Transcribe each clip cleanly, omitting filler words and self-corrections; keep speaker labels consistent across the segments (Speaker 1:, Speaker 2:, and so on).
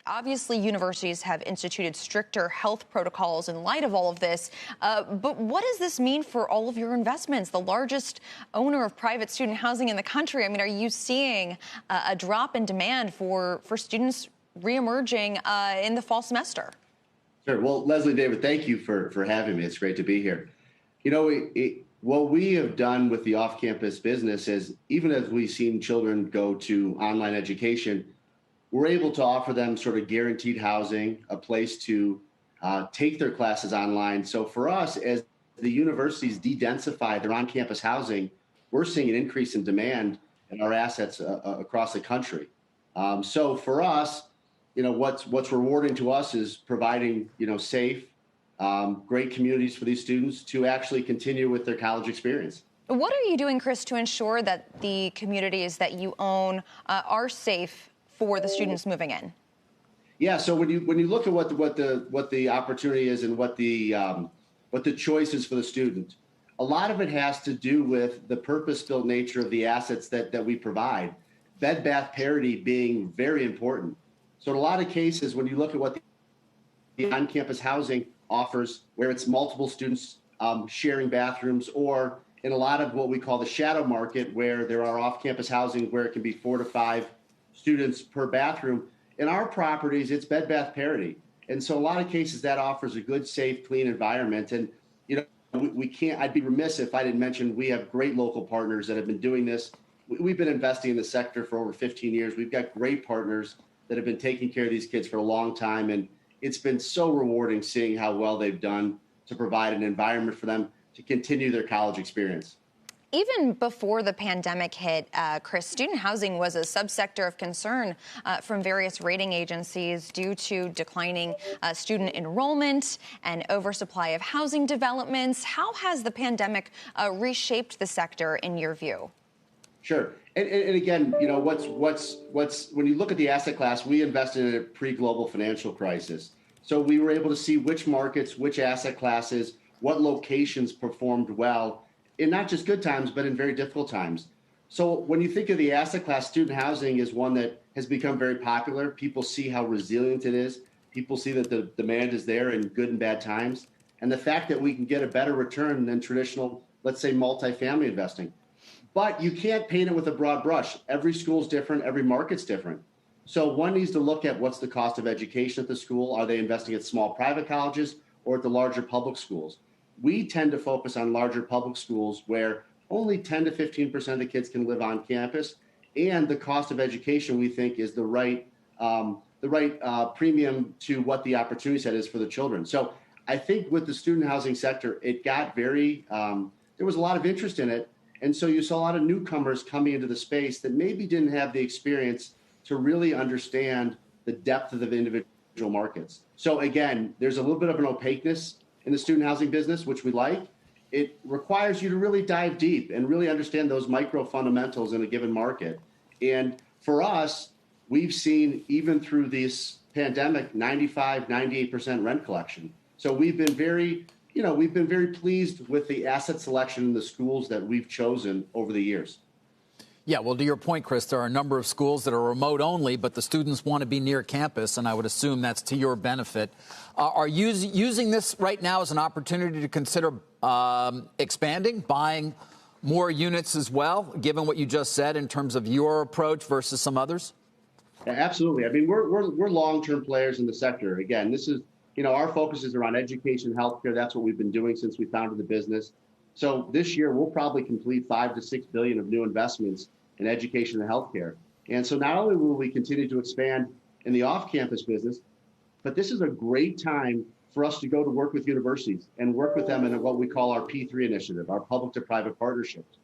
Speaker 1: Obviously, universities have instituted stricter health protocols in light of all of this. But what does this mean for all of your investments? The largest owner of private student housing in the country. I mean, are you seeing a drop in demand for students reemerging in the fall semester?
Speaker 2: Sure. Well, Leslie, David, thank you for having me. It's great to be here. You know, what we have done with the off-campus business is, even as we've seen children go to online education, we're able to offer them sort of guaranteed housing, a place to take their classes online. So for us, as the universities de-densify their on-campus housing, we're seeing an increase in demand in our assets across the country. So for us, you know, what's rewarding to us is providing, you know, safe, great communities for these students to actually continue with their college experience.
Speaker 1: What are you doing, Chris, to ensure that the communities that you own are safe for the students moving in?
Speaker 2: Yeah, so when you look at what the opportunity is and what the choice is for the student, a lot of it has to do with the purpose-built nature of the assets that we provide. Bed Bath parity being very important. So in a lot of cases, when you look at what the on-campus housing offers, where it's multiple students sharing bathrooms, or in a lot of what we call the shadow market, where there are off-campus housing where it can be 4 to 5 students per bathroom. In our properties, it's Bed Bath parity. And so a lot of cases that offers a good, safe, clean environment. And, you know, we can't, I'd be remiss if I didn't mention we have great local partners that have been doing this. We've been investing in the sector for over 15 years. We've got great partners that have been taking care of these kids for a long time. And it's been so rewarding seeing how well they've done to provide an environment for them to continue their college experience.
Speaker 1: Even before the pandemic hit, Chris, student housing was a subsector of concern from various rating agencies due to declining student enrollment and oversupply of housing developments. How has the pandemic reshaped the sector in your view?
Speaker 2: Sure. And again, you know, what's when you look at the asset class, we invested in a pre-global financial crisis. So we were able to see which markets, which asset classes, what locations performed well in not just good times, but in very difficult times. So when you think of the asset class, student housing is one that has become very popular. People see how resilient it is. People see that the demand is there in good and bad times. And the fact that we can get a better return than traditional, let's say, multifamily investing. But you can't paint it with a broad brush. Every school's different. Every market's different. So one needs to look at what's the cost of education at the school. Are they investing at small private colleges or at the larger public schools? We tend to focus on larger public schools where only 10 to 15% of the kids can live on campus, and the cost of education we think is the right premium to what the opportunity set is for the children. So I think with the student housing sector, it got very there was a lot of interest in it, and so you saw a lot of newcomers coming into the space that maybe didn't have the experience to really understand the depth of the individual markets. So again, there's a little bit of an opaqueness in the student housing business, which we like. It requires you to really dive deep and really understand those micro fundamentals in a given market. And for us, we've seen, even through this pandemic, 95, 98% rent collection. So we've been very pleased with the asset selection in the schools that we've chosen over the years.
Speaker 3: Yeah, well, to your point, Chris, there are a number of schools that are remote only, but the students want to be near campus, and I would assume that's to your benefit. Are you using this right now as an opportunity to consider expanding, buying more units as well, given what you just said in terms of your approach versus some others?
Speaker 2: Yeah, absolutely. I mean, we're long-term players in the sector. Again, this is, you know, our focus is around education, healthcare. That's what we've been doing since we founded the business. So this year, we'll probably complete $5 to $6 billion of new investments in education and healthcare. And so not only will we continue to expand in the off-campus business, but this is a great time for us to go to work with universities and work with them in what we call our P3 initiative, our public to private partnerships.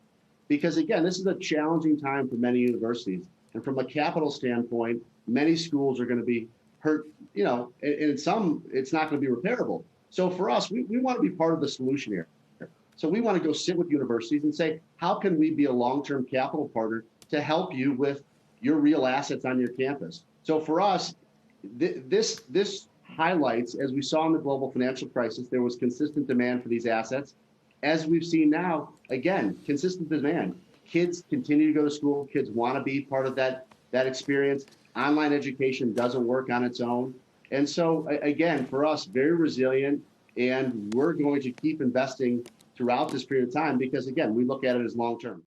Speaker 2: Because again, this is a challenging time for many universities. And from a capital standpoint, many schools are going to be hurt, you know, and some, it's not going to be repairable. So for us, we want to be part of the solution here. So we want to go sit with universities and say, how can we be a long-term capital partner to help you with your real assets on your campus? So for us, this highlights, as we saw in the global financial crisis, there was consistent demand for these assets. As we've seen now, again, consistent demand. Kids continue to go to school. Kids want to be part of that experience. Online education doesn't work on its own. And so, again, for us, very resilient, and we're going to keep investing throughout this period of time because, again, we look at it as long term.